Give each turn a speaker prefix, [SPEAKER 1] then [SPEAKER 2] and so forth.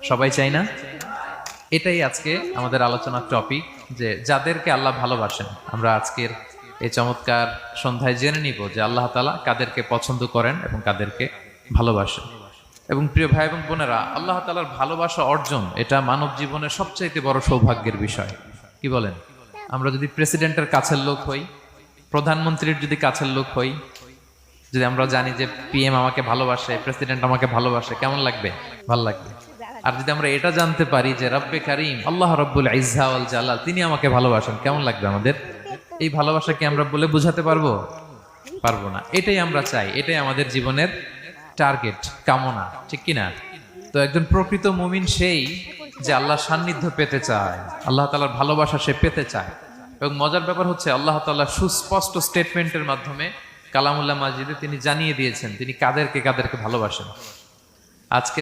[SPEAKER 1] সবাই চাই না? এটাই আজকে আমাদের আলোচনার টপিক, যে যাদেরকে আল্লাহ ভালোবাসেন। আমরা আজকের এই চমৎকার সন্ধ্যায় জেনে নিব যে আল্লাহ তাআলা কাদেরকে পছন্দ করেন এবং কাদেরকে ভালোবাসেন। এবং প্রিয় ভাই এবং বোনেরা, আল্লাহ তাআলার ভালোবাসা অর্জন এটা মানব জীবনের সবচাইতে বড় সৌভাগ্যের বিষয়। কি বলেন? আমরা যদি প্রেসিডেন্টের কাছের লোক হই, প্রধানমন্ত্রীর যদি কাছের লোক হই, যদি আমরা জানি যে পিএম আমাকে ভালোবাসে, প্রেসিডেন্ট আমাকে ভালোবাসে, কেমন লাগবে? ভালো লাগবে। আর যদি আমরা এটা জানতে পারি যে রব্বে কারিম আল্লাহ রব্বুল ইজ্জা ওয়াল জালাল তিনি আমাকে ভালোবাসেন, কেমন লাগবে আমাদের? এই ভালোবাসা কি আমরা বলে বুঝাতে পারবো? পারবো না। এটাই আমরা চাই, এটাই আমাদের জীবনের টার্গেট, কামনা, ঠিক কিনা? তো একজন প্রকৃত মুমিন সেই যে আল্লাহর সান্নিধ্য পেতে চায়, আল্লাহ তাআলার ভালোবাসা সে পেতে চায়। এবং মজার ব্যাপার হচ্ছে আল্লাহ তাআলা সুস্পষ্ট স্টেটমেন্টের মাধ্যমে কালামুল্লাহ মাজিদে তিনি জানিয়ে দিয়েছেন তিনি কাদেরকে কাদেরকে ভালোবাসেন। আজকে